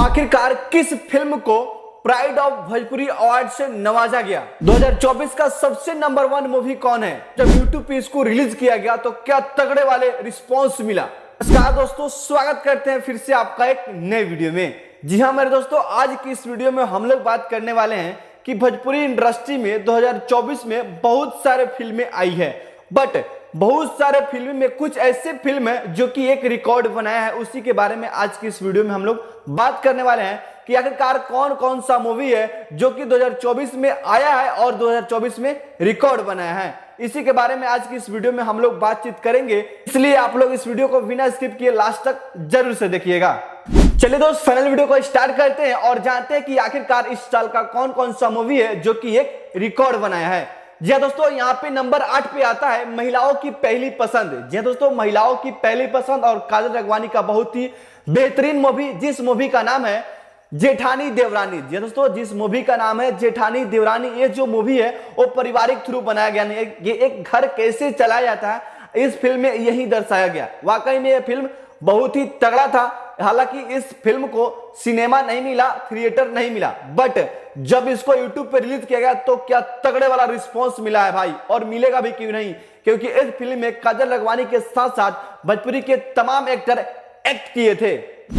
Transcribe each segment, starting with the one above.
आखिरकार किस फिल्म को प्राइड ऑफ भोजपुरी अवार्ड से नवाजा गया? 2024 का सबसे नंबर 1 मूवी कौन है? जब YouTube पे इसको रिलीज किया गया तो क्या तगड़े वाले रिस्पॉन्स मिला। नमस्कार दोस्तों, स्वागत करते हैं फिर से आपका एक नए वीडियो में। जी हाँ मेरे दोस्तों, आज की इस वीडियो में हम लोग बात करने वाले हैं कि भोजपुरी इंडस्ट्री में 2024 में बहुत सारे फिल्में आई है, बट बहुत सारे फिल्म में कुछ ऐसे फिल्म है जो कि एक रिकॉर्ड बनाया है। उसी के बारे में आज की इस वीडियो में हम लोग बात करने वाले हैं कि आखिरकार कौन कौन सा मूवी है जो कि 2024 में आया है और 2024 में रिकॉर्ड बनाया है। इसी के बारे में आज की इस वीडियो में हम लोग बातचीत करेंगे, इसलिए आप लोग इस वीडियो को बिना स्किप किए लास्ट तक जरूर से देखिएगा। चलिए दोस्त, फाइनल वीडियो को स्टार्ट करते हैं और जानते हैं कि आखिरकार इस साल का कौन कौन सा मूवी है जो कि एक रिकॉर्ड बनाया है। जी हाँ दोस्तों, यहाँ पे नंबर 8 पे आता है महिलाओं की पहली पसंद। जी हाँ दोस्तों, महिलाओं की पहली पसंद और काजल राघवानी का बहुत ही बेहतरीन मूवी, जिस मूवी का नाम है जेठानी देवरानी। जी हाँ दोस्तों, जिस मूवी का नाम है जेठानी देवरानी, ये जो मूवी है वो पारिवारिक थ्रू बनाया गया। ये एक घर कैसे चलाया जाता है इस फिल्म में यही दर्शाया गया। वाकई में यह फिल्म बहुत ही तगड़ा था। हालांकि इस फिल्म को सिनेमा नहीं मिला, थिएटर नहीं मिला, बट जब इसको YouTube पे रिलीज किया गया तो क्या तगड़े वाला रिस्पांस मिला है भाई, और मिलेगा भी क्यों नहीं, क्योंकि इस फिल्म में काजल राघवानी के साथ साथ भोजपुरी के तमाम एक्टर एक्ट किए थे।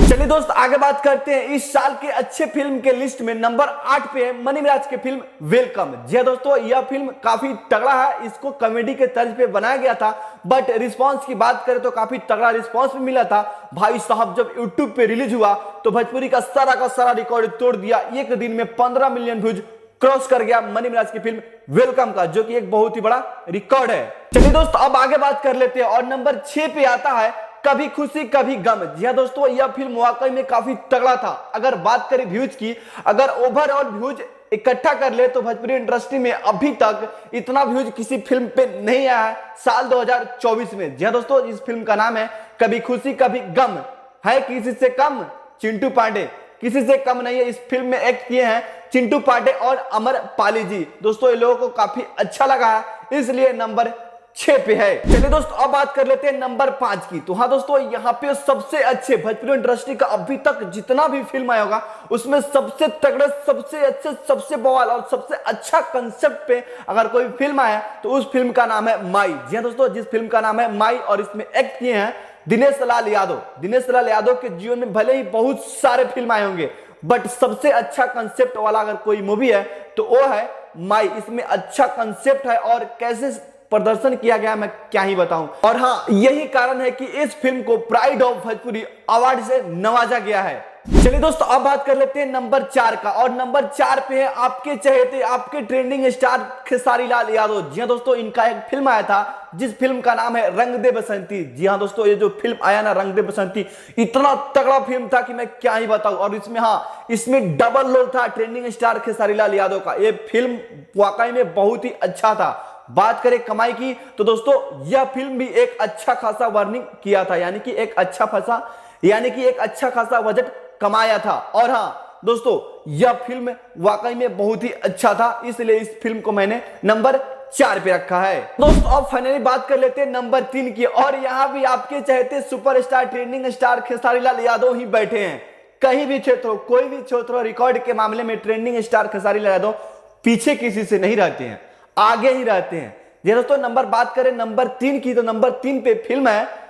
चलिए दोस्त, आगे बात करते हैं। इस साल के अच्छे फिल्म के लिस्ट में नंबर 8 पे है मनी मिराज की फिल्म वेलकम। जी हाँ दोस्तों, यह फिल्म काफी तगड़ा है। इसको कॉमेडी के तर्ज पे बनाया गया था, बट रिस्पांस की बात करें तो काफी तगड़ा रिस्पांस भी मिला था। भाई साहब, जब YouTube पे रिलीज हुआ तो भोजपुरी का सारा रिकॉर्ड तोड़ दिया। एक दिन में 15 मिलियन व्यूज क्रॉस कर गया मनी मिराज की फिल्म वेलकम का, जो कि एक बहुत ही बड़ा रिकॉर्ड है। चलिए दोस्त, अब आगे बात कर लेते हैं और नंबर 6 पे आता है कभी खुशी कभी गम। जी हाँ दोस्तों, यह फिल्म वाकई में काफी तगड़ा था। अगर बात करें व्यूज की, अगर ओवरऑल व्यूज इकट्ठा कर ले तो भोजपुरी इंडस्ट्री में अभी तक इतना व्यूज किसी फिल्म पे नहीं आया है साल 2024 में। जी हाँ दोस्तों, इस फिल्म का नाम है कभी खुशी कभी गम। है किसी से कम चिंटू पांडे, किसी से कम नहीं है। इस फिल्म में एक्ट किए हैं चिंटू पांडे और अमर पाली जी। दोस्तों, ये लोगों को काफी अच्छा लगा है, इसलिए नंबर 6 पे है। चलिए दोस्तों, अब बात कर लेते हैं नंबर 5 की। तो हाँ दोस्तों, यहाँ पे सबसे अच्छे भोजपुरी इंडस्ट्री का अभी तक जितना भी फिल्म आया होगा उसमें सबसे तगड़े, सबसे अच्छे, सबसे बवाल और सबसे अच्छा कंसेप्ट पे अगर कोई फिल्म आया तो उस फिल्म का नाम है माई। जी हाँ दोस्तों, जिस फिल्म का नाम है माई और इसमें एक्ट किए हैं दिनेश लाल यादव। दिनेश लाल यादव के जीवन में भले ही बहुत सारे फिल्म आए होंगे, बट सबसे अच्छा कंसेप्ट वाला अगर कोई मूवी है तो वो है माई। इसमें अच्छा कंसेप्ट है और कैसे प्रदर्शन किया गया मैं क्या ही बताऊं। और हाँ, यही कारण है कि इस फिल्म को प्राइड ऑफ भोजपुरी अवार्ड से नवाजा गया है। चलिए दोस्तों, अब बात कर लेते हैं नंबर 4 का और नंबर 4 पे है आपके चहेते, आपके ट्रेंडिंग स्टार खेसारी लाल यादव। जी हाँ दोस्तों, इनका एक फिल्म आया था जिस फिल्म का नाम है रंग दे बसंती। जी हाँ दोस्तों, ये जो फिल्म आया ना रंग दे बसंती, इतना तगड़ा फिल्म था कि मैं क्या ही बताऊं। और इसमें इसमें डबल रोल था ट्रेंडिंग स्टार खेसारी लाल यादव का। ये फिल्म वाकई में बहुत ही अच्छा था। बात करें कमाई की तो दोस्तों, यह फिल्म भी एक अच्छा खासा वर्निंग किया था, यानी कि एक अच्छा खासा बजट कमाया था। और हाँ दोस्तों, यह फिल्म वाकई में बहुत ही अच्छा था, इसलिए इस फिल्म को मैंने नंबर 4 पे रखा है। दोस्तों, अब फाइनली बात कर लेते हैं नंबर 3 की और यहाँ भी आपके चाहते superstar trending star Khesari Lal Yadav ही बैठे हैं। कहीं भी क्षेत्र हो, कोई भी क्षेत्र हो, रिकॉर्ड के मामले में ट्रेंडिंग स्टार खेसारी लाल यादव पीछे किसी से नहीं रहते हैं, आगे ही रहते हैं। जी दोस्तों, बात करें नंबर 3 की तो नंबर 3 पे फिल्म है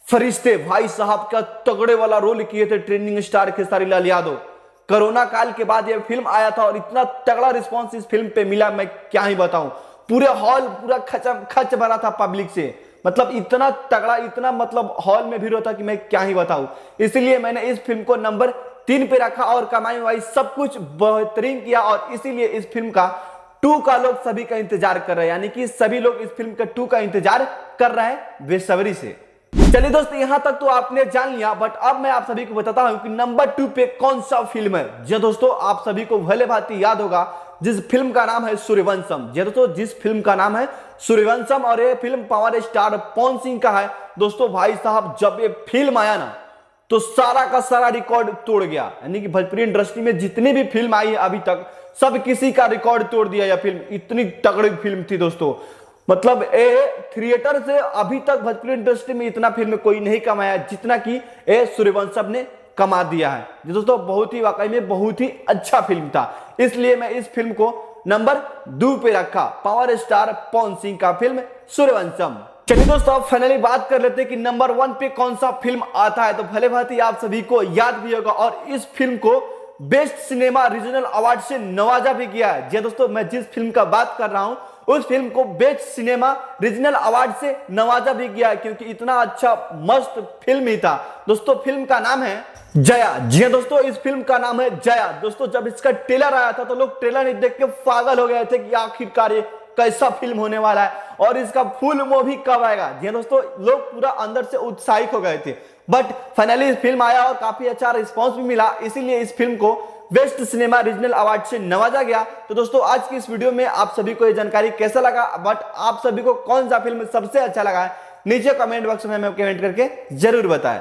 फरिश्ते। भाई साहब, क्या तगड़े वाला रोल किए थे trending star Khesari Lal Yadav. Corona काल के बाद यह फिल्म आया था और इतना तगड़ा रिस्पांस इस फिल्म पे मिला मैं क्या ही बताऊं। पूरे हॉल पूरा खच भरा था पब्लिक से, मतलब इतना तगड़ा, इतना मतलब हॉल में भीड़ होता कि मैं क्या ही बताऊं। इसलिए मैंने इस फिल्म को नंबर 3 पे रखा और कमाई वाई सब कुछ बेहतरीन किया, और इसीलिए इस फिल्म का 2 का लोग सभी का इंतजार कर रहे हैं, यानी कि सभी लोग इस फिल्म का 2 का इंतजार कर रहे हैं बेसब्री से। चलिए दोस्तों, यहां तक तो आपने जान लिया, बट अब मैं आप सभी को बताता हूं कि नंबर 2 पे कौन सा फिल्म है। जी दोस्तों, आप सभी को भले भांति याद होगा जिस फिल्म का नाम है सूर्यवंशम। जी दोस्तों, जिस फिल्म का नाम है सूर्यवंशम, और ये film power star Pawan Singh का है। दोस्तों भाई साहब, जब ये फिल्म आया ना तो सारा का सारा रिकॉर्ड तोड़ गया, यानी कि भोजपुरी इंडस्ट्री में जितनी भी फिल्म आई है अभी तक सब किसी का रिकॉर्ड तोड़ दिया। यह फिल्म इतनी तगड़ी फिल्म थी दोस्तों, मतलब थिएटर से अभी तक भोजपुरी इंडस्ट्री में इतना फिल्म कोई नहीं कमाया जितना कि सूर्यवंशम ने कमा दिया है। जी दोस्तों, बहुत ही वाकई में बहुत ही अच्छा फिल्म था, इसलिए मैं इस फिल्म को नंबर 2 पे रखा, पावर स्टार पवन सिंह का फिल्म सूर्यवंशम। चलिए दोस्तों, अब फाइनली बात कर लेते हैं कि नंबर 1 पे कौन सा फिल्म आता है। तो भले भांति आप सभी को याद भी होगा, और इस फिल्म को बेस्ट सिनेमा रीजनल अवार्ड से नवाजा भी किया है। जी दोस्तों, मैं जिस फिल्म का बात कर रहा हूं उस फिल्म को बेस्ट सिनेमा रीजनल अवार्ड से नवाजा भी किया है, क्योंकि इतना अच्छा मस्त फिल्म ही था। दोस्तों, फिल्म का नाम है जया। जी हाँ दोस्तों, इस फिल्म का नाम है जया। दोस्तों, जब इसका ट्रेलर आया था तो लोग ट्रेलर नहीं देख के पागल हो गए थे कि आखिरकार ये कैसा फिल्म होने वाला है और इसका फुल मूवी कब आएगा। जी हाँ दोस्तों, लोग पूरा अंदर से उत्साहित हो गए थे, बट फाइनली फिल्म आया और काफी अच्छा रिस्पांस भी मिला, इसीलिए इस फिल्म को बेस्ट सिनेमा रीजनल अवार्ड से नवाजा गया। तो दोस्तों, आज की इस वीडियो में आप सभी को ये जानकारी कैसा लगा, बट आप सभी को कौन सा फिल्म सबसे अच्छा लगा है, नीचे कमेंट बॉक्स में हमें कमेंट करके जरूर बताएं।